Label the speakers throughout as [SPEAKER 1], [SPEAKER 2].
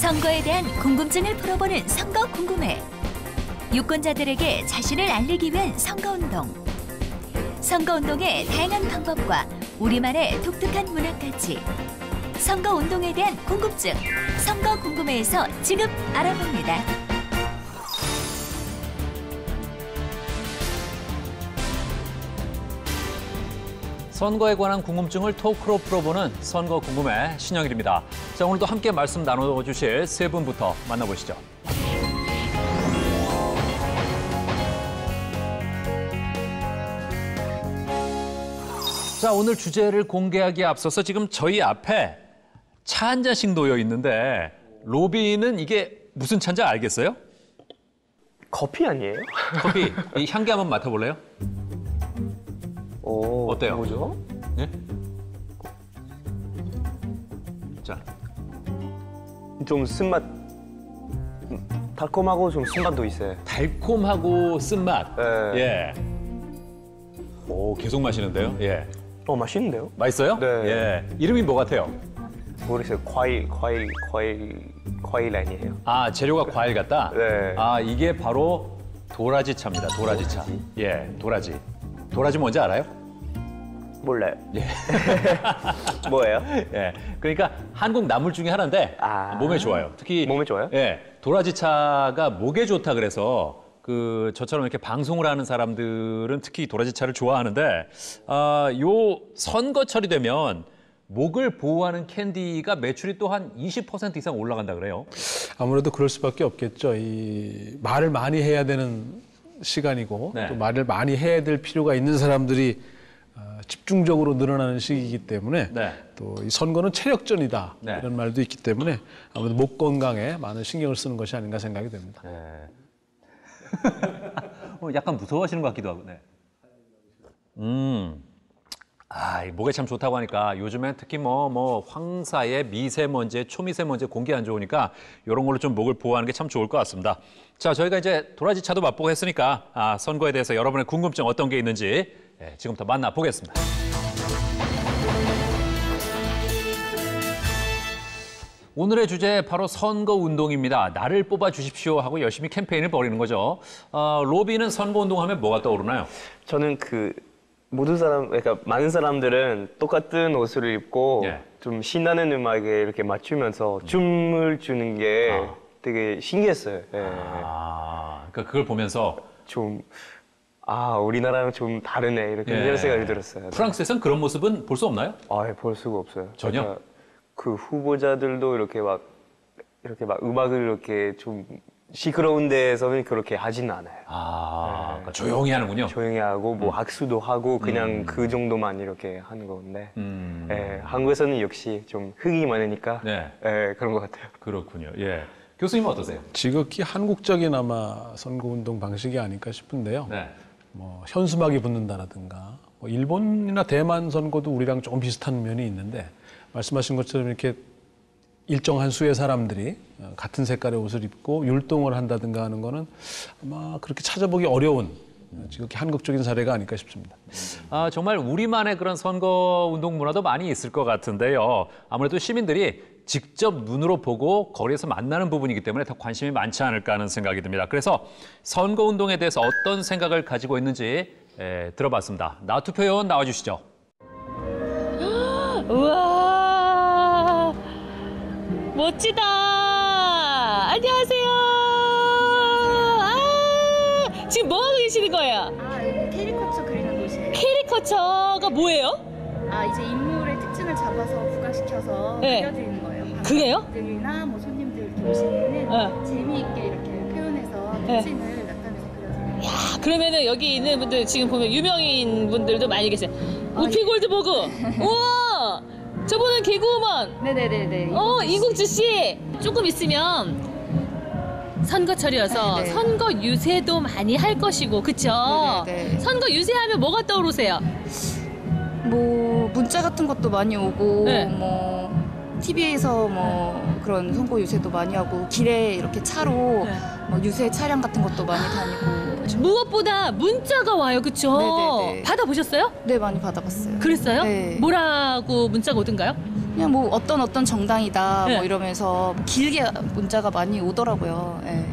[SPEAKER 1] 선거에 대한 궁금증을 풀어보는 선거 궁금해. 유권자들에게 자신을 알리기 위한 선거운동. 선거운동의 다양한 방법과 우리만의 독특한 문화까지. 선거운동에 대한 궁금증. 선거 궁금해에서 지금 알아봅니다.
[SPEAKER 2] 선거에 관한 궁금증을 토크로 풀어보는 선거 궁금해 신영일입니다. 자, 오늘도 함께 말씀 나눠주실 세 분부터 만나보시죠. 자, 오늘 주제를 공개하기에 앞서서 지금 저희 앞에 차 한 잔씩 놓여 있는데 로비는 이게 무슨 차인지 알겠어요?
[SPEAKER 3] 커피 아니에요?
[SPEAKER 2] 커피, 이 향기 한번 맡아볼래요? 어때요?
[SPEAKER 3] 뭐죠?
[SPEAKER 2] 예? 자,
[SPEAKER 3] 좀 쓴맛, 달콤하고 좀 쓴맛도 있어요.
[SPEAKER 2] 달콤하고 쓴맛.
[SPEAKER 3] 네.
[SPEAKER 2] 예. 오, 계속 마시는데요? 예.
[SPEAKER 3] 맛있는데요?
[SPEAKER 2] 맛있어요?
[SPEAKER 3] 네.
[SPEAKER 2] 예. 이름이 뭐 같아요?
[SPEAKER 3] 모르겠어요. 과일 아니에요?
[SPEAKER 2] 아, 재료가 과일 같다?
[SPEAKER 3] 네.
[SPEAKER 2] 아, 이게 바로 도라지 차입니다. 도라지 차. 예, 도라지. 도라지 뭔지 알아요?
[SPEAKER 3] 몰라요.
[SPEAKER 2] 예.
[SPEAKER 3] 뭐예요?
[SPEAKER 2] 예. 그러니까 한국 나물 중에 하나인데 몸에 좋아요. 특히
[SPEAKER 3] 몸에 좋아요?
[SPEAKER 2] 예. 도라지 차가 목에 좋다 그래서 저처럼 이렇게 방송을 하는 사람들은 특히 도라지 차를 좋아하는데 요 선거철이 되면 목을 보호하는 캔디가 매출이 또 한 20% 이상 올라간다 그래요.
[SPEAKER 4] 아무래도 그럴 수밖에 없겠죠. 이 말을 많이 해야 되는 시간이고
[SPEAKER 2] 네.
[SPEAKER 4] 또 말을 많이 해야 될 필요가 있는 사람들이 집중적으로 늘어나는 시기이기 때문에
[SPEAKER 2] 네.
[SPEAKER 4] 또 이 선거는 체력전이다
[SPEAKER 2] 네.
[SPEAKER 4] 이런 말도 있기 때문에 아무래도 목 건강에 많은 신경을 쓰는 것이 아닌가 생각이 됩니다.
[SPEAKER 2] 네. 약간 무서워하시는 것 같기도 하고. 네. 이 목에 참 좋다고 하니까 요즘엔 특히 황사에 미세먼지에 초미세먼지에 공기 안 좋으니까 이런 걸로 좀 목을 보호하는 게 참 좋을 것 같습니다. 자, 저희가 이제 도라지 차도 맛보고 했으니까 선거에 대해서 여러분의 궁금증 어떤 게 있는지 지금부터 만나보겠습니다. 오늘의 주제 바로 선거운동입니다. 나를 뽑아주십시오 하고 열심히 캠페인을 벌이는 거죠. 로비는 선거운동하면 뭐가 떠오르나요?
[SPEAKER 3] 저는 그러니까 많은 사람들은 똑같은 옷을 입고
[SPEAKER 2] 예.
[SPEAKER 3] 좀 신나는 음악에 이렇게 맞추면서 춤을 추는 게 되게 신기했어요. 예.
[SPEAKER 2] 그러니까 그걸 보면서
[SPEAKER 3] 우리나라랑 좀 다르네 이렇게 이런 생각이 들었어요.
[SPEAKER 2] 프랑스에서는 그런 모습은 볼 수 없나요?
[SPEAKER 3] 볼 수가 없어요.
[SPEAKER 2] 전혀?
[SPEAKER 3] 그러니까 그 후보자들도 이렇게 막 음악을 이렇게 좀 시끄러운 데에서는 그렇게 하지는 않아요.
[SPEAKER 2] 그러니까 조용히 하는군요.
[SPEAKER 3] 조용히 하고 악수도 하고 그냥 그 정도만 이렇게 하는 건데 한국에서는 역시 좀 흙이 많으니까 그런 것 같아요.
[SPEAKER 2] 그렇군요. 예. 교수님은 어떠세요?
[SPEAKER 4] 지극히 한국적인 아마 선거운동 방식이 아닐까 싶은데요.
[SPEAKER 2] 네.
[SPEAKER 4] 현수막이 붙는다라든가 일본이나 대만 선거도 우리랑 조금 비슷한 면이 있는데 말씀하신 것처럼 이렇게 일정한 수의 사람들이 같은 색깔의 옷을 입고 율동을 한다든가 하는 거는 아마 그렇게 찾아보기 어려운 지극히 한국적인 사례가 아닐까 싶습니다.
[SPEAKER 2] 정말 우리만의 그런 선거운동 문화도 많이 있을 것 같은데요. 아무래도 시민들이 직접 눈으로 보고 거리에서 만나는 부분이기 때문에 더 관심이 많지 않을까 하는 생각이 듭니다. 그래서 선거운동에 대해서 어떤 생각을 가지고 있는지 들어봤습니다. 나투표요원 나와주시죠.
[SPEAKER 5] 우와, 멋지다. 안녕하세요. 지금 뭐 하고 계시는 거예요?
[SPEAKER 6] 여기 캐리커처 그리는 곳이에요.
[SPEAKER 5] 캐리커처가 뭐예요?
[SPEAKER 6] 이제 인물의 특징을 잡아서 부각시켜서 그려드리는 거예요.
[SPEAKER 5] 그래요?
[SPEAKER 6] 관객들이나 손님들 이렇게 오시면은 재미있게 이렇게 표현해서 특징을 나타내서 그려드리는 거예요.
[SPEAKER 5] 그러면은 여기 있는 분들 지금 보면 유명인 분들도 많이 계세요. 우피 골드버그. 우와, 저분은 개그우먼.
[SPEAKER 6] 네네네네.
[SPEAKER 5] 이국주 씨. 조금 있으면 선거철이어서 선거 유세도 많이 할 것이고, 그쵸?
[SPEAKER 6] 네네.
[SPEAKER 5] 선거 유세하면 뭐가 떠오르세요?
[SPEAKER 6] 문자 같은 것도 많이 오고, TV에서 그런 선거 유세도 많이 하고, 길에 이렇게 차로 유세 차량 같은 것도 많이 다니고.
[SPEAKER 5] 무엇보다 문자가 와요, 그쵸?
[SPEAKER 6] 네네네.
[SPEAKER 5] 받아보셨어요?
[SPEAKER 6] 네, 많이 받아봤어요.
[SPEAKER 5] 그랬어요?
[SPEAKER 6] 네.
[SPEAKER 5] 뭐라고 문자가 오던가요?
[SPEAKER 6] 그냥 뭐 어떤 정당이다
[SPEAKER 5] 네.
[SPEAKER 6] 뭐 이러면서 길게 문자가 많이 오더라고요. 예.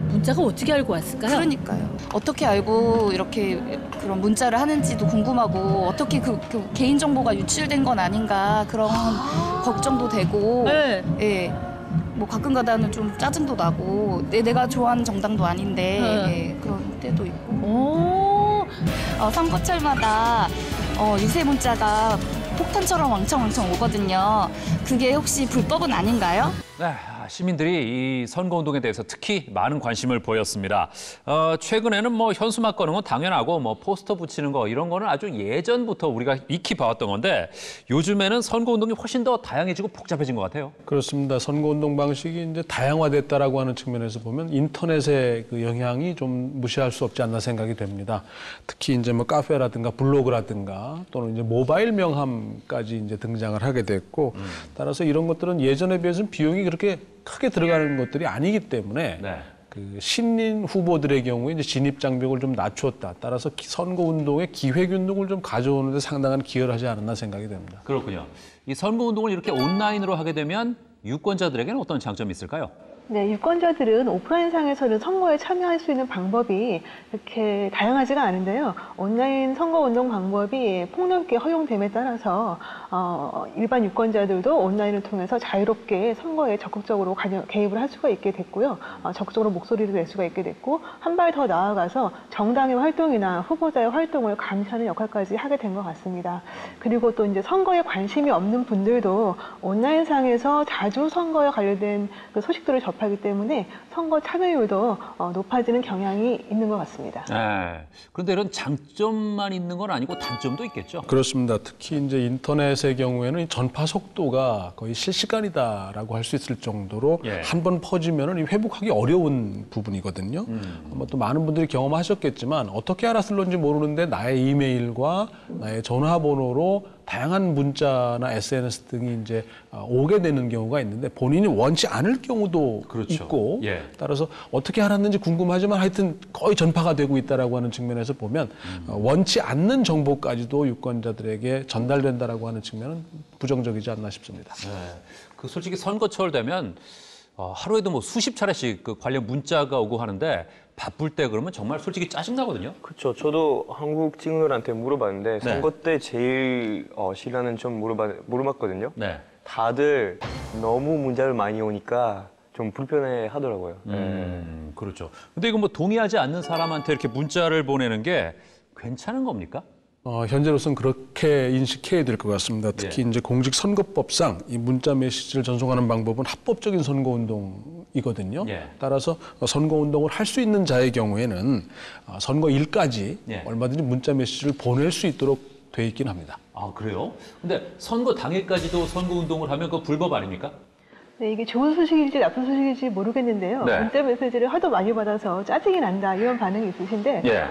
[SPEAKER 5] 문자가 어떻게 알고 왔을까요?
[SPEAKER 6] 그러니까요. 어떻게 알고 이렇게 그런 문자를 하는지도 궁금하고 어떻게 그 개인정보가 유출된 건 아닌가 그런 걱정도 되고
[SPEAKER 5] 네.
[SPEAKER 6] 예. 뭐 가끔가다는 좀 짜증도 나고 내가 좋아하는 정당도 아닌데 예, 그런 때도 있고
[SPEAKER 5] 오.
[SPEAKER 6] 선거철마다 유세 문자가 폭탄처럼 왕창 오거든요. 그게 혹시 불법은 아닌가요?
[SPEAKER 2] 네, 시민들이 이 선거운동에 대해서 특히 많은 관심을 보였습니다. 최근에는 뭐 현수막 거는 건 당연하고 뭐 포스터 붙이는 거 이런 거는 아주 예전부터 우리가 익히 봐왔던 건데 요즘에는 선거운동이 훨씬 더 다양해지고 복잡해진 것 같아요.
[SPEAKER 4] 그렇습니다. 선거운동 방식이 이제 다양화됐다라고 하는 측면에서 보면 인터넷의 그 영향이 좀 무시할 수 없지 않나 생각이 됩니다. 특히 이제 뭐 카페라든가 블로그라든가 또는 이제 모바일 명함까지 이제 등장을 하게 됐고 따라서 이런 것들은 예전에 비해서는 비용이 그렇게 크게 들어가는 것들이 아니기 때문에
[SPEAKER 2] 네.
[SPEAKER 4] 그 신인 후보들의 경우에 이제 진입 장벽을 좀 낮췄다. 따라서 선거 운동의 기획 운동을 좀 가져오는 데 상당한 기여를 하지 않았나 생각이 됩니다.
[SPEAKER 2] 그렇군요. 이 선거운동을 이렇게 온라인으로 하게 되면 유권자들에게는 어떤 장점이 있을까요?
[SPEAKER 7] 네, 유권자들은 오프라인상에서는 선거에 참여할 수 있는 방법이 이렇게 다양하지가 않은데요. 온라인 선거운동 방법이 폭넓게 허용됨에 따라서 일반 유권자들도 온라인을 통해서 자유롭게 선거에 적극적으로 개입을 할 수가 있게 됐고요. 적극적으로 목소리를 낼 수가 있게 됐고 한 발 더 나아가서 정당의 활동이나 후보자의 활동을 감시하는 역할까지 하게 된 것 같습니다. 그리고 또 이제 선거에 관심이 없는 분들도 온라인상에서 자주 선거에 관련된 그 소식들을 접하기 때문에 선거 참여율도 높아지는 경향이 있는 것 같습니다.
[SPEAKER 2] 네. 그런데 이런 장점만 있는 건 아니고 단점도 있겠죠?
[SPEAKER 4] 그렇습니다. 특히 이제 인터넷의 경우에는 전파 속도가 거의 실시간이다라고 할 수 있을 정도로
[SPEAKER 2] 예.
[SPEAKER 4] 한 번 퍼지면은 회복하기 어려운 부분이거든요. 또 많은 분들이 경험하셨겠지만 어떻게 알았을런지 모르는데 나의 이메일과 나의 전화번호로 다양한 문자나 SNS 등이 이제 오게 되는 경우가 있는데 본인이 원치 않을 경우도
[SPEAKER 2] 그렇죠.
[SPEAKER 4] 있고
[SPEAKER 2] 예.
[SPEAKER 4] 따라서 어떻게 알았는지 궁금하지만 하여튼 거의 전파가 되고 있다라고 하는 측면에서 보면 원치 않는 정보까지도 유권자들에게 전달된다라고 하는 측면은 부정적이지 않나 싶습니다.
[SPEAKER 2] 네. 그 솔직히 선거철 되면 하루에도 뭐 수십 차례씩 그 관련 문자가 오고 하는데 바쁠 때 그러면 정말 솔직히 짜증나거든요.
[SPEAKER 3] 그렇죠. 저도 한국 친구들한테 물어봤는데 선거 때 제일 시간은 좀 물어봤거든요.
[SPEAKER 2] 네.
[SPEAKER 3] 다들 너무 문자를 많이 오니까 좀 불편해 하더라고요.
[SPEAKER 2] 그렇죠. 근데 이거 뭐 동의하지 않는 사람한테 이렇게 문자를 보내는 게 괜찮은 겁니까?
[SPEAKER 4] 현재로서는 그렇게 인식해야 될 것 같습니다. 특히 이제 공직선거법상 이 문자 메시지를 전송하는 방법은 합법적인 선거운동이거든요.
[SPEAKER 2] 예.
[SPEAKER 4] 따라서 선거운동을 할 수 있는 자의 경우에는 선거일까지
[SPEAKER 2] 예.
[SPEAKER 4] 얼마든지 문자 메시지를 보낼 수 있도록 돼 있긴 합니다.
[SPEAKER 2] 아, 그래요? 근데 선거 당일까지도 선거운동을 하면 그거 불법 아닙니까?
[SPEAKER 7] 네, 이게 좋은 소식일지 나쁜 소식일지 모르겠는데요.
[SPEAKER 2] 네.
[SPEAKER 7] 문자 메시지를 하도 많이 받아서 짜증이 난다 이런 반응이 있으신데
[SPEAKER 2] 예.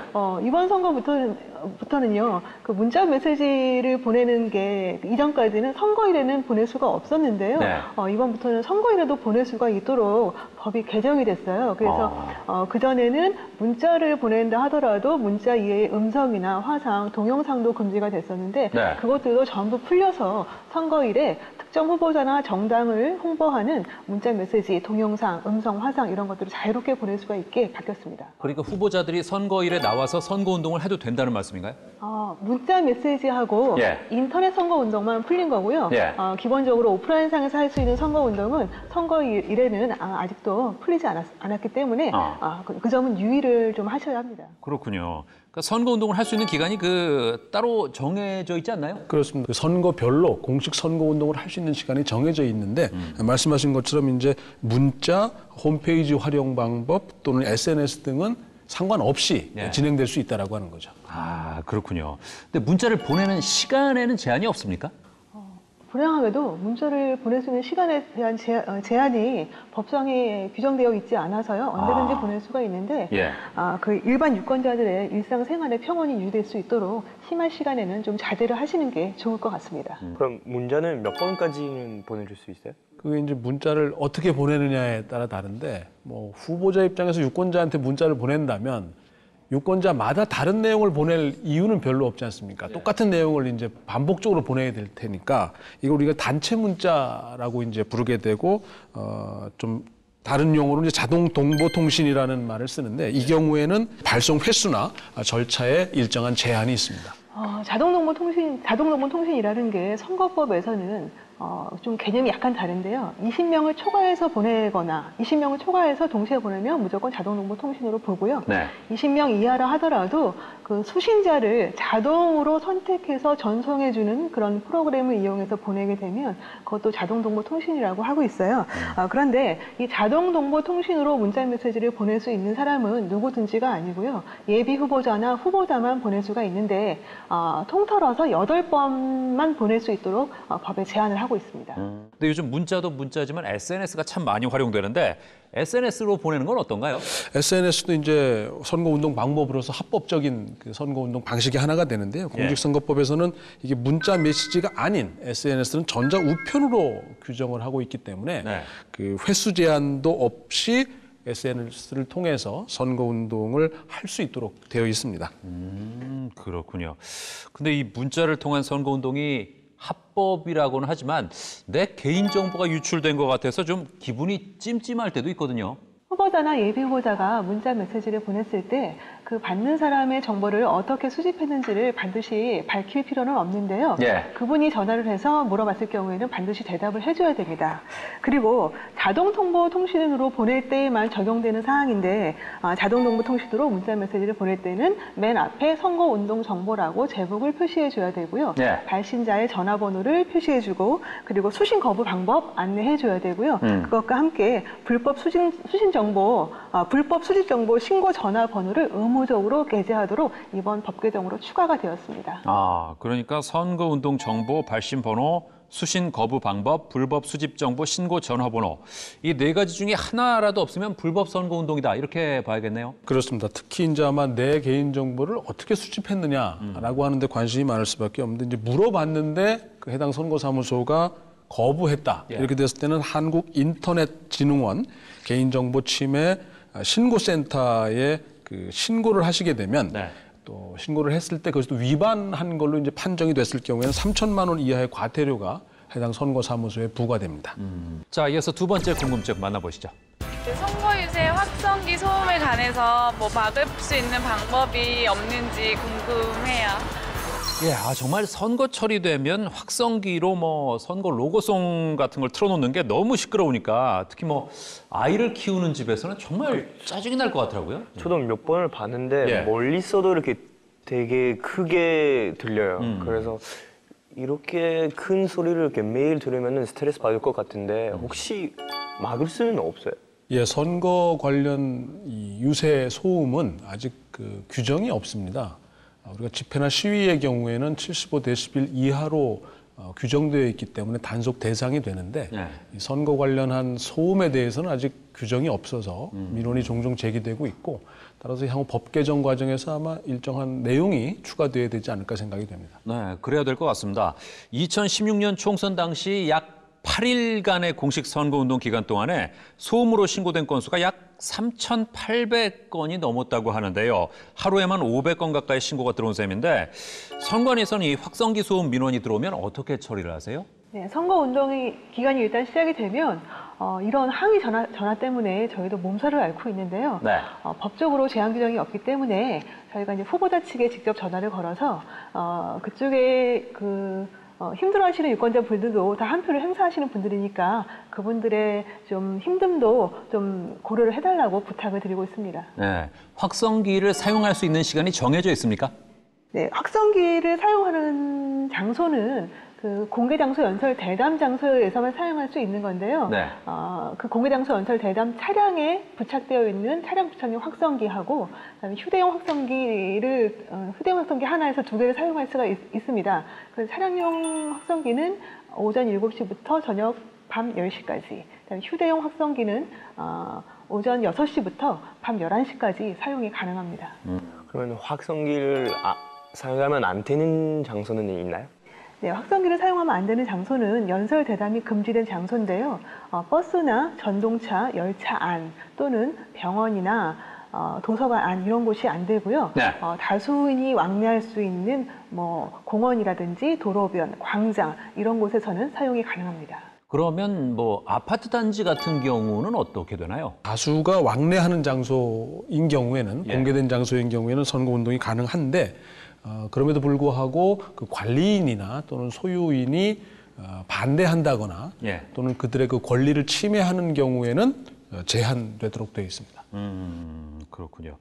[SPEAKER 7] 이번 선거부터는요. 그 문자 메시지를 보내는 게 이전까지는 선거일에는 보낼 수가 없었는데요.
[SPEAKER 2] 네.
[SPEAKER 7] 이번부터는 선거일에도 보낼 수가 있도록 법이 개정이 됐어요. 그래서 그전에는 문자를 보낸다 하더라도 문자 이외에 음성이나 화상, 동영상도 금지가 됐었는데
[SPEAKER 2] 네.
[SPEAKER 7] 그것들도 전부 풀려서 선거일에 특정 후보자나 정당을 홍보하는 문자 메시지, 동영상, 음성, 화상 이런 것들을 자유롭게 보낼 수가 있게 바뀌었습니다.
[SPEAKER 2] 그러니까 후보자들이 선거일에 나와서 선거운동을 해도 된다는 말씀인가요?
[SPEAKER 7] 문자 메시지하고
[SPEAKER 2] 예.
[SPEAKER 7] 인터넷 선거운동만 풀린 거고요.
[SPEAKER 2] 예.
[SPEAKER 7] 기본적으로 오프라인상에서 할 수 있는 선거운동은 선거일에는 아직도 풀리지 않았기 때문에 그 점은 유의를 좀 하셔야 합니다.
[SPEAKER 2] 그렇군요. 그러니까 선거운동을 할 수 있는 기간이 따로 정해져 있지 않나요?
[SPEAKER 4] 그렇습니다. 그 선거별로 공식 선거운동을 할 수 있는 시간이 정해져 있는데 말씀하신 것처럼 이제 문자, 홈페이지 활용 방법 또는 SNS 등은 상관없이
[SPEAKER 2] 예.
[SPEAKER 4] 진행될 수 있다라고 하는 거죠.
[SPEAKER 2] 아, 그렇군요. 근데 문자를 보내는 시간에는 제한이 없습니까?
[SPEAKER 7] 불행하게도 문자를 보낼 수 있는 시간에 대한 제한이 법상에 규정되어 있지 않아서요. 언제든지 보낼 수가 있는데
[SPEAKER 2] 예.
[SPEAKER 7] 그 일반 유권자들의 일상생활의 평온이 유지될 수 있도록 심할 시간에는 좀 자제를 하시는 게 좋을 것 같습니다.
[SPEAKER 3] 그럼 문자는 몇 번까지는 보내줄 수 있어요?
[SPEAKER 4] 그게 이제 문자를 어떻게 보내느냐에 따라 다른데 뭐 후보자 입장에서 유권자한테 문자를 보낸다면 유권자마다 다른 내용을 보낼 이유는 별로 없지 않습니까? 똑같은 내용을 이제 반복적으로 보내야 될 테니까 이걸 우리가 단체 문자라고 이제 부르게 되고 좀 다른 용어로는 이제 자동 동보 통신이라는 말을 쓰는데 이 경우에는 발송 횟수나 절차에 일정한 제한이 있습니다.
[SPEAKER 7] 자동 동보 통신이라는 게 선거법에서는 좀 개념이 약간 다른데요. 20명을 초과해서 보내거나 20명을 초과해서 동시에 보내면 무조건 자동 동보 통신으로 보고요. 네. 20명 이하라 하더라도 그 수신자를 자동으로 선택해서 전송해주는 그런 프로그램을 이용해서 보내게 되면 그것도 자동 동보 통신이라고 하고 있어요. 그런데 이 자동 동보 통신으로 문자 메시지를 보낼 수 있는 사람은 누구든지가 아니고요. 예비 후보자나 후보자만 보낼 수가 있는데 통틀어서 8번만 보낼 수 있도록 법에 제한을 하고 있습니다.
[SPEAKER 2] 근데 요즘 문자도 문자지만 SNS가 참 많이 활용되는데 SNS로 보내는 건 어떤가요?
[SPEAKER 4] SNS도 이제 선거운동 방법으로서 합법적인 그 선거운동 방식의 하나가 되는데요. 공직선거법에서는 이게 문자 메시지가 아닌 SNS는 전자 우편으로 규정을 하고 있기 때문에 그 횟수 제한도 없이 SNS를 통해서 선거운동을 할 수 있도록 되어 있습니다.
[SPEAKER 2] 그렇군요. 근데 이 문자를 통한 선거운동이 합법이라고는 하지만 내 개인정보가 유출된 것 같아서 좀 기분이 찜찜할 때도 있거든요.
[SPEAKER 7] 후보자나 예비 후보자가 문자 메시지를 보냈을 때 그 받는 사람의 정보를 어떻게 수집했는지를 반드시 밝힐 필요는 없는데요. 그분이 전화를 해서 물어봤을 경우에는 반드시 대답을 해줘야 됩니다. 그리고 자동 동보 통신으로 보낼 때에만 적용되는 사항인데 자동 동보 통신으로 문자 메시지를 보낼 때는 맨 앞에 선거운동 정보라고 제목을 표시해줘야 되고요. 발신자의 전화번호를 표시해주고 그리고 수신 거부 방법 안내해줘야 되고요. 그것과 함께 불법 수신 정보, 불법 수집 정보 신고 전화번호를 의무적으로 게재하도록 이번 법 개정으로 추가가 되었습니다.
[SPEAKER 2] 그러니까 선거운동 정보, 발신 번호, 수신 거부 방법, 불법 수집 정보, 신고 전화번호 이 4가지 중에 하나라도 없으면 불법 선거운동이다 이렇게 봐야겠네요.
[SPEAKER 4] 그렇습니다. 특히 이제 아마 내 개인 정보를 어떻게 수집했느냐라고 하는데 관심이 많을 수밖에 없는데 이제 물어봤는데 그 해당 선거사무소가 거부했다. 이렇게 됐을 때는 한국인터넷진흥원 개인정보 침해 신고센터에 그 신고를 하시게 되면 또 신고를 했을 때 그것도 위반한 걸로 이제 판정이 됐을 경우에는 3천만 원 이하의 과태료가 해당 선거사무소에 부과됩니다.
[SPEAKER 2] 자, 이어서 두 번째 궁금증 만나보시죠.
[SPEAKER 8] 선거 유세 확성기 소음에 관해서 뭐 막을 수 있는 방법이 없는지 궁금해요.
[SPEAKER 2] 정말 선거철이 되면 확성기로 뭐 선거 로고송 같은 걸 틀어놓는 게 너무 시끄러우니까 특히 뭐 아이를 키우는 집에서는 정말 짜증이 날 것 같더라고요.
[SPEAKER 3] 저도 몇 번을 봤는데 멀리서도 이렇게 되게 크게 들려요. 그래서 이렇게 큰 소리를 이렇게 매일 들으면 스트레스 받을 것 같은데 혹시 막을 수는 없어요?
[SPEAKER 4] 선거 관련 이 유세 소음은 아직 그 규정이 없습니다. 우리가 집회나 시위의 경우에는 75데시벨 이하로 규정되어 있기 때문에 단속 대상이 되는데 이 선거 관련한 소음에 대해서는 아직 규정이 없어서 민원이 종종 제기되고 있고 따라서 향후 법 개정 과정에서 아마 일정한 내용이 추가되어야 되지 않을까 생각이 됩니다.
[SPEAKER 2] 네, 그래야 될 것 같습니다. 2016년 총선 당시 약 8일간의 공식 선거운동 기간 동안에 소음으로 신고된 건수가 약 3,800건이 넘었다고 하는데요. 하루에만 500건 가까이 신고가 들어온 셈인데 선관위에서는 이 확성기 소음 민원이 들어오면 어떻게 처리를 하세요?
[SPEAKER 7] 선거운동이 기간이 일단 시작이 되면 이런 항의 전화 때문에 저희도 몸살을 앓고 있는데요. 법적으로 제한 규정이 없기 때문에 저희가 이제 후보자 측에 직접 전화를 걸어서 그쪽에 힘들어하시는 유권자분들도 다 한 표를 행사하시는 분들이니까 그분들의 좀 힘듦도 좀 고려를 해달라고 부탁을 드리고 있습니다.
[SPEAKER 2] 확성기를 사용할 수 있는 시간이 정해져 있습니까?
[SPEAKER 7] 확성기를 사용하는 장소는 그 공개장소 연설 대담 장소에서만 사용할 수 있는 건데요. 그 공개장소 연설 대담 차량에 부착되어 있는 차량 부착용 확성기하고 그다음에 휴대용 확성기 하나에서 2개를 사용할 수가 있습니다. 그래서 차량용 확성기는 오전 7시부터 저녁 밤 10시까지, 그다음에 휴대용 확성기는 오전 6시부터 밤 11시까지 사용이 가능합니다.
[SPEAKER 3] 그러면 확성기를 사용하면 안 되는 장소는 있나요?
[SPEAKER 7] 확성기를 사용하면 안 되는 장소는 연설 대담이 금지된 장소인데요. 버스나 전동차, 열차 안 또는 병원이나 도서관 안 이런 곳이 안 되고요.
[SPEAKER 2] 네.
[SPEAKER 7] 다수인이 왕래할 수 있는 뭐 공원이라든지 도로변, 광장 이런 곳에서는 사용이 가능합니다.
[SPEAKER 2] 그러면 뭐 아파트 단지 같은 경우는 어떻게 되나요?
[SPEAKER 4] 다수가 왕래하는 장소인 경우에는
[SPEAKER 2] 예.
[SPEAKER 4] 공개된 장소인 경우에는 선거운동이 가능한데 그럼에도 불구하고 그 관리인이나 또는 소유인이 반대한다거나
[SPEAKER 2] 예.
[SPEAKER 4] 또는 그들의 그 권리를 침해하는 경우에는 제한되도록 되어 있습니다.
[SPEAKER 2] 그렇군요.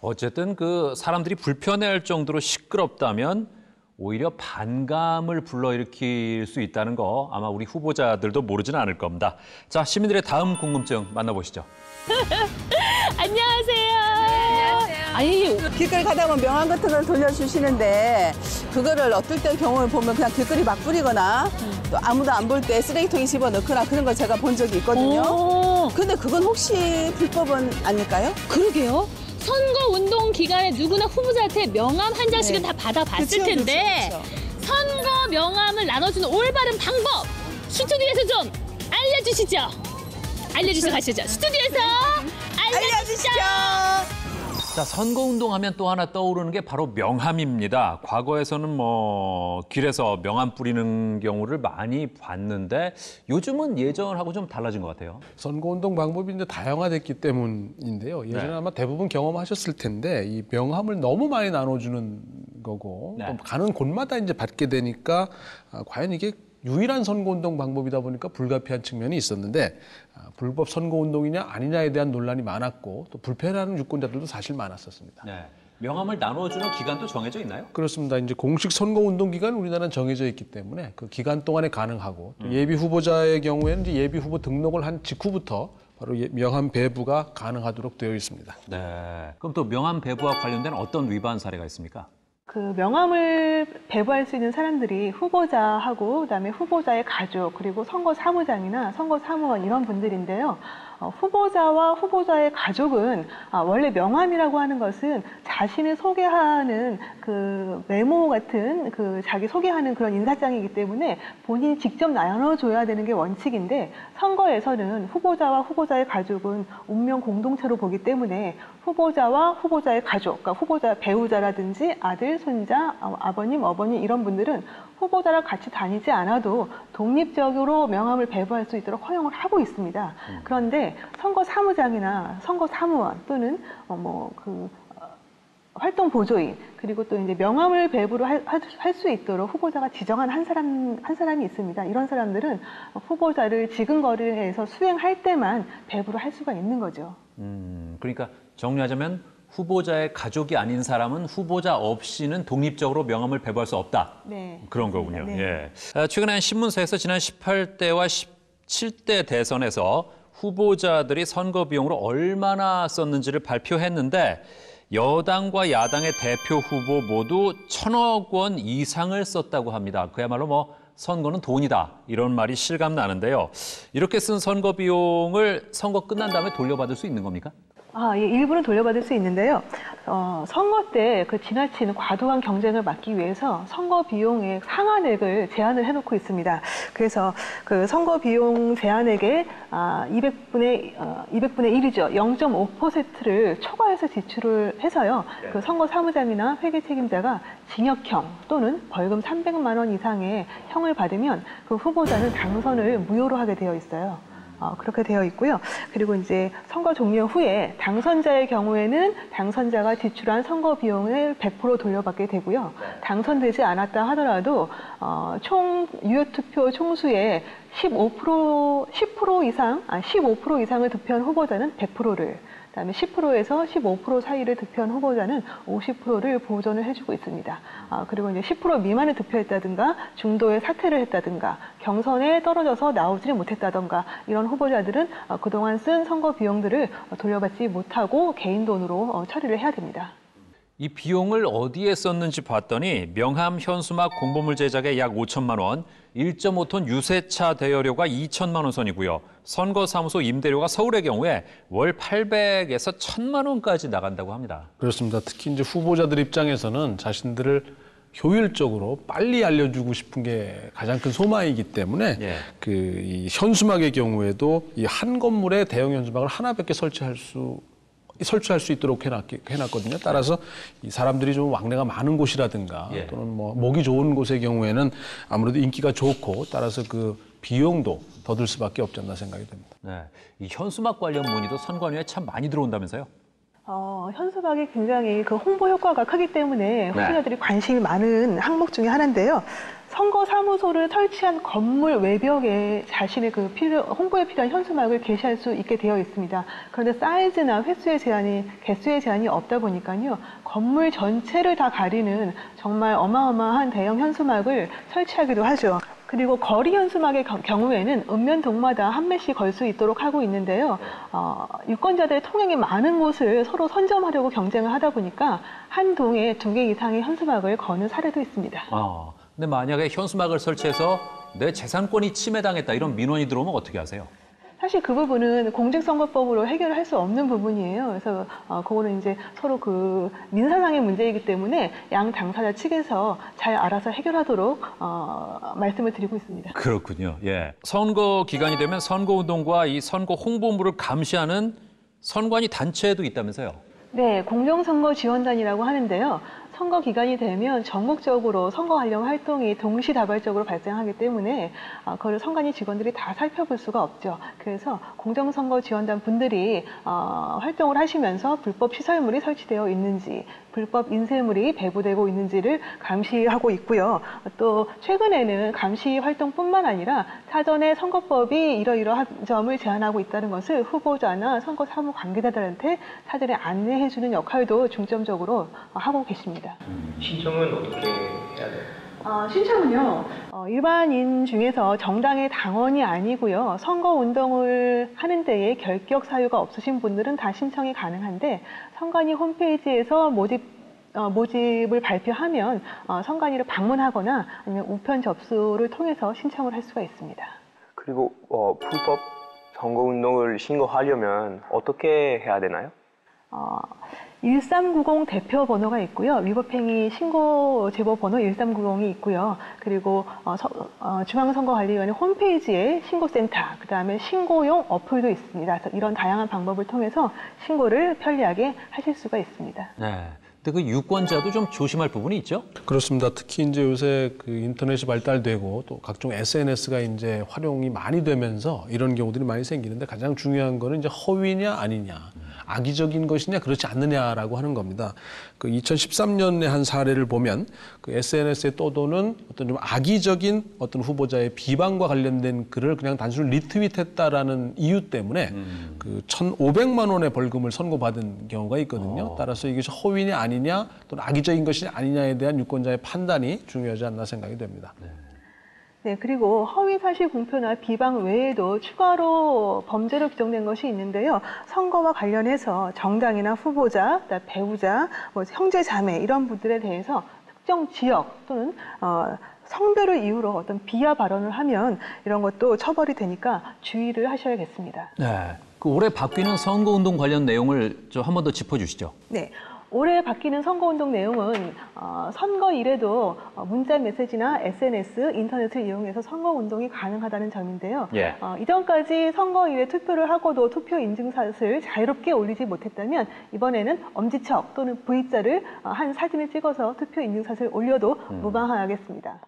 [SPEAKER 2] 어쨌든 그 사람들이 불편해할 정도로 시끄럽다면 오히려 반감을 불러일으킬 수 있다는 거 아마 우리 후보자들도 모르지는 않을 겁니다. 자, 시민들의 다음 궁금증 만나보시죠.
[SPEAKER 5] 안녕하세요. 아니,
[SPEAKER 9] 길거리 가다 보면 명함 같은 걸 돌려주시는데 그거를 어떨 때 경우를 보면 그냥 길거리 막 뿌리거나 또 아무도 안 볼 때 쓰레기통에 집어넣거나 그런 걸 제가 본 적이 있거든요. 근데 그건 혹시 불법은 아닐까요?
[SPEAKER 5] 그러게요. 선거운동 기간에 누구나 후보자한테 명함 한 장씩은 다 받아봤을
[SPEAKER 9] 그쵸,
[SPEAKER 5] 텐데
[SPEAKER 9] 그쵸.
[SPEAKER 5] 선거 명함을 나눠주는 올바른 방법 스튜디오에서 좀 알려주시죠. 알려주시죠. 가시죠. 스튜디오에서 알려주시죠.
[SPEAKER 2] 자, 선거운동 하면 또 하나 떠오르는 게 바로 명함입니다. 과거에서는 뭐 길에서 명함 뿌리는 경우를 많이 봤는데 요즘은 예전하고 좀 달라진 것 같아요.
[SPEAKER 4] 선거운동 방법이 이제 다양화됐기 때문인데요. 예전에
[SPEAKER 2] 네.
[SPEAKER 4] 아마 대부분 경험하셨을 텐데 이 명함을 너무 많이 나눠주는 거고
[SPEAKER 2] 네.
[SPEAKER 4] 또 가는 곳마다 이제 받게 되니까 과연 이게 유일한 선거운동 방법이다 보니까 불가피한 측면이 있었는데 불법 선거운동이냐 아니냐에 대한 논란이 많았고 또 불편해하는 유권자들도 사실 많았었습니다.
[SPEAKER 2] 네. 명함을 나눠주는 기간도 정해져 있나요?
[SPEAKER 4] 그렇습니다. 이제 공식 선거운동 기간 우리나라는 정해져 있기 때문에 그 기간 동안에 가능하고 또 예비 후보자의 경우에는 이제 예비 후보 등록을 한 직후부터 바로 명함 배부가 가능하도록 되어 있습니다.
[SPEAKER 2] 네. 그럼 또 명함 배부와 관련된 어떤 위반 사례가 있습니까?
[SPEAKER 7] 그 명함을 배부할 수 있는 사람들이 후보자하고 그다음에 후보자의 가족 그리고 선거 사무장이나 선거 사무원 이런 분들인데요. 후보자와 후보자의 가족은 원래 명함이라고 하는 것은 자신을 소개하는 그 메모 같은 그 자기 소개하는 그런 인사장이기 때문에 본인이 직접 나눠줘야 되는 게 원칙인데 선거에서는 후보자와 후보자의 가족은 운명 공동체로 보기 때문에 후보자와 후보자의 가족, 그러니까 후보자 배우자라든지 아들, 손자, 아버님, 어머니 이런 분들은 후보자랑 같이 다니지 않아도 독립적으로 명함을 배부할 수 있도록 허용을 하고 있습니다. 그런데 선거 사무장이나 선거 사무원 또는 활동 보조인 그리고 또 이제 명함을 배부를 할 수 있도록 후보자가 지정한 한 사람이 있습니다. 이런 사람들은 후보자를 지근거리해서 수행할 때만 배부를 할 수가 있는 거죠.
[SPEAKER 2] 그러니까 정리하자면 후보자의 가족이 아닌 사람은 후보자 없이는 독립적으로 명함을 배부할 수 없다.
[SPEAKER 7] 네.
[SPEAKER 2] 그런 거군요.
[SPEAKER 7] 네.
[SPEAKER 2] 예. 최근에 한 신문사에서 지난 18대와 17대 대선에서 후보자들이 선거 비용으로 얼마나 썼는지를 발표했는데 여당과 야당의 대표 후보 모두 1,000억 원 이상을 썼다고 합니다. 그야말로 뭐 선거는 돈이다 이런 말이 실감나는데요. 이렇게 쓴 선거 비용을 선거 끝난 다음에 돌려받을 수 있는 겁니까?
[SPEAKER 7] 예, 일부는 돌려받을 수 있는데요. 선거 때 그 지나친 과도한 경쟁을 막기 위해서 선거 비용의 상한액을 제한을 해놓고 있습니다. 그래서 그 선거 비용 제한액의 200분의 1이죠. 0.5%를 초과해서 지출을 해서요. 그 선거 사무장이나 회계 책임자가 징역형 또는 벌금 300만 원 이상의 형을 받으면 그 후보자는 당선을 무효로 하게 되어 있어요. 그렇게 되어 있고요. 그리고 이제 선거 종료 후에 당선자의 경우에는 당선자가 지출한 선거 비용을 100% 돌려받게 되고요. 당선되지 않았다 하더라도 총 유효투표 총수의 10% 이상을 득표한 후보자는 100%를 그다음에 10%에서 15% 사이를 득표한 후보자는 50%를 보전을 해주고 있습니다. 그리고 이제 10% 미만을 득표했다든가 중도에 사퇴를 했다든가 경선에 떨어져서 나오지를 못했다든가 이런 후보자들은 그동안 쓴 선거 비용들을 돌려받지 못하고 개인 돈으로 처리를 해야 됩니다.
[SPEAKER 2] 이 비용을 어디에 썼는지 봤더니 명함, 현수막, 공보물 제작에 약 5천만 원, 1.5톤 유세차 대여료가 2천만 원 선이고요. 선거사무소 임대료가 서울의 경우에 월 800에서 1,000만 원까지 나간다고 합니다.
[SPEAKER 4] 그렇습니다. 특히 이제 후보자들 입장에서는 자신들을 효율적으로 빨리 알려주고 싶은 게 가장 큰 소망이기 때문에 이 현수막의 경우에도 이 한 건물에 대형 현수막을 하나밖에 설치할 수 설치할 수 있도록 해놨거든요. 따라서 이 사람들이 좀 왕래가 많은 곳이라든가 또는 뭐 목이 좋은 곳의 경우에는 아무래도 인기가 좋고 따라서 그 비용도 더 들 수밖에 없지 않나 생각이 됩니다.
[SPEAKER 2] 네, 이 현수막 관련 문의도 선관위에 참 많이 들어온다면서요?
[SPEAKER 7] 현수막이 굉장히 그 홍보 효과가 크기 때문에 후보자들이 관심이 많은 항목 중에 하나인데요. 선거 사무소를 설치한 건물 외벽에 자신의 그 홍보에 필요한 현수막을 게시할 수 있게 되어 있습니다. 그런데 사이즈나 개수의 제한이 없다 보니까요. 건물 전체를 다 가리는 정말 어마어마한 대형 현수막을 설치하기도 하죠. 그리고 거리 현수막의 경우에는 읍면동마다 한 매씩 걸 수 있도록 하고 있는데요. 유권자들의 통행이 많은 곳을 서로 선점하려고 경쟁을 하다 보니까 한 동에 2개 이상의 현수막을 거는 사례도 있습니다.
[SPEAKER 2] 근데 만약에 현수막을 설치해서 내 재산권이 침해당했다 이런 민원이 들어오면 어떻게 하세요?
[SPEAKER 7] 사실 그 부분은 공직선거법으로 해결할 수 없는 부분이에요. 그래서 그거는 이제 서로 그 민사상의 문제이기 때문에 양 당사자 측에서 잘 알아서 해결하도록 말씀을 드리고 있습니다.
[SPEAKER 2] 그렇군요. 예. 선거 기간이 되면 선거운동과 이 선거 홍보물을 감시하는 선관위 단체도 있다면서요?
[SPEAKER 7] 네, 공정선거지원단이라고 하는데요. 선거 기간이 되면 전국적으로 선거 관련 활동이 동시다발적으로 발생하기 때문에 그걸 선관위 직원들이 다 살펴볼 수가 없죠. 그래서 공정선거지원단 분들이 활동을 하시면서 불법 시설물이 설치되어 있는지, 불법 인쇄물이 배부되고 있는지를 감시하고 있고요. 또 최근에는 감시 활동뿐만 아니라 사전에 선거법이 이러이러한 점을 제한하고 있다는 것을 후보자나 선거 사무 관계자들한테 사전에 안내해주는 역할도 중점적으로 하고 계십니다.
[SPEAKER 3] 신청은 어떻게 해야 돼요?
[SPEAKER 7] 신청은요, 일반인 중에서 정당의 당원이 아니고요. 선거운동을 하는 데에 결격 사유가 없으신 분들은 다 신청이 가능한데 선관위 홈페이지에서 모집을 발표하면 선관위를 방문하거나 아니면 우편 접수를 통해서 신청을 할 수가 있습니다.
[SPEAKER 3] 그리고 불법 선거운동을 신고하려면 어떻게 해야 되나요?
[SPEAKER 7] 1390 대표 번호가 있고요. 위법행위 신고 제보 번호 1390이 있고요. 그리고 중앙선거관리위원회 홈페이지에 신고센터, 그다음에 신고용 어플도 있습니다. 그래서 이런 다양한 방법을 통해서 신고를 편리하게 하실 수가 있습니다.
[SPEAKER 2] 네. 근데 그 유권자도 좀 조심할 부분이 있죠?
[SPEAKER 4] 그렇습니다. 특히 이제 요새 그 인터넷이 발달되고 또 각종 SNS가 이제 활용이 많이 되면서 이런 경우들이 많이 생기는데 가장 중요한 거는 이제 허위냐 아니냐, 악의적인 것이냐 그렇지 않느냐라고 하는 겁니다. 그 2013년에 한 사례를 보면 그 SNS에 떠도는 어떤 좀 악의적인 어떤 후보자의 비방과 관련된 글을 그냥 단순히 리트윗했다라는 이유 때문에 그 1,500만 원의 벌금을 선고받은 경우가 있거든요. 따라서 이것이 허위냐 아니냐 또는 악의적인 것이 아니냐에 대한 유권자의 판단이 중요하지 않나 생각이 됩니다.
[SPEAKER 7] 네, 그리고 허위 사실 공표나 비방 외에도 추가로 범죄로 규정된 것이 있는데요. 선거와 관련해서 정당이나 후보자, 배우자, 형제 자매 이런 분들에 대해서 특정 지역 또는 성별을 이유로 어떤 비하 발언을 하면 이런 것도 처벌이 되니까 주의를 하셔야겠습니다.
[SPEAKER 2] 네, 그 올해 바뀌는 선거운동 관련 내용을 좀 한 번 더 짚어주시죠.
[SPEAKER 7] 네. 올해 바뀌는 선거운동 내용은 선거 일에도 문자 메시지나 SNS, 인터넷을 이용해서 선거운동이 가능하다는 점인데요. 이전까지 선거일에 투표를 하고도 투표 인증샷을 자유롭게 올리지 못했다면 이번에는 엄지척 또는 V자를 한 사진을 찍어서 투표 인증샷을 올려도 무방하겠습니다.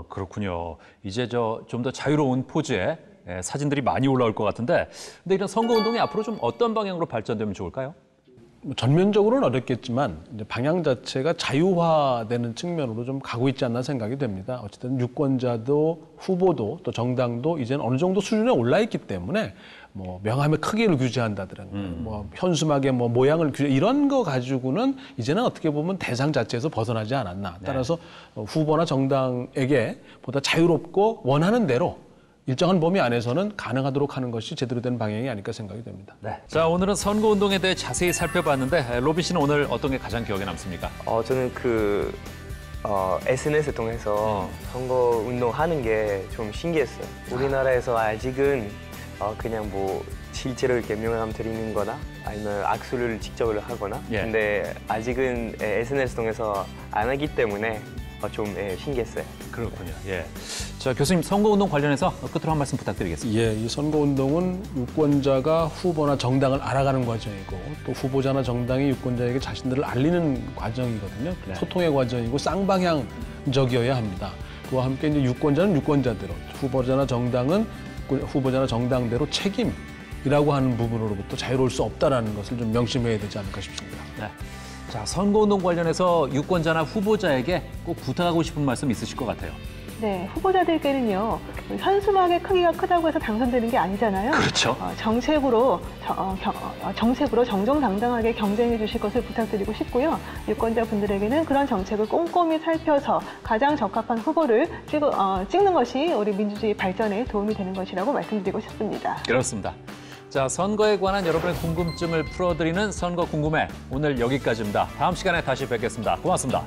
[SPEAKER 2] 그렇군요. 이제 좀 더 자유로운 포즈의 사진들이 많이 올라올 것 같은데 근데 이런 선거운동이 앞으로 좀 어떤 방향으로 발전되면 좋을까요?
[SPEAKER 4] 전면적으로는 어렵겠지만 이제 방향 자체가 자유화되는 측면으로 좀 가고 있지 않나 생각이 됩니다. 어쨌든 유권자도 후보도 또 정당도 이제는 어느 정도 수준에 올라 있기 때문에 뭐 명함의 크기를 규제한다든가 뭐 현수막의 뭐 모양을 규제 이런 거 가지고는 이제는 어떻게 보면 대상 자체에서 벗어나지 않았나. 따라서 후보나 정당에게 보다 자유롭고 원하는 대로 일정한 범위 안에서는 가능하도록 하는 것이 제대로 된 방향이 아닐까 생각이 됩니다.
[SPEAKER 2] 네. 자, 오늘은 선거운동에 대해 자세히 살펴봤는데 로빈 씨는 오늘 어떤 게 가장 기억에 남습니까?
[SPEAKER 3] 저는 SNS 통해서 선거운동 하는 게 좀 신기했어요. 우리나라에서 아직은 그냥 뭐 실제로 이렇게 명함 드리는 거나 아니면 악수를 직접 하거나 근데 아직은 SNS 통해서 안 하기 때문에 좀 신기했어요.
[SPEAKER 2] 그렇군요. 예. 자, 자, 교수님 선거운동 관련해서 끝으로 한 말씀 부탁드리겠습니다.
[SPEAKER 4] 예, 이 선거운동은 유권자가 후보나 정당을 알아가는 과정이고 또 후보자나 정당이 유권자에게 자신들을 알리는 과정이거든요.
[SPEAKER 2] 네.
[SPEAKER 4] 소통의 과정이고 쌍방향적이어야 합니다. 그와 함께 이제 유권자는 유권자대로, 후보자나 정당대로 책임이라고 하는 부분으로부터 자유로울 수 없다라는 것을 좀 명심해야 되지 않을까 싶습니다.
[SPEAKER 2] 네. 자, 선거운동 관련해서 유권자나 후보자에게 꼭 부탁하고 싶은 말씀 있으실 것 같아요.
[SPEAKER 7] 네, 후보자들께는요, 현수막의 크기가 크다고 해서 당선되는 게 아니잖아요.
[SPEAKER 2] 그렇죠.
[SPEAKER 7] 정책으로 정정당당하게 경쟁해 주실 것을 부탁드리고 싶고요. 유권자분들에게는 그런 정책을 꼼꼼히 살펴서 가장 적합한 후보를 찍는 것이 우리 민주주의 발전에 도움이 되는 것이라고 말씀드리고 싶습니다.
[SPEAKER 2] 그렇습니다. 자, 선거에 관한 여러분의 궁금증을 풀어드리는 선거 궁금해. 오늘 여기까지입니다. 다음 시간에 다시 뵙겠습니다. 고맙습니다.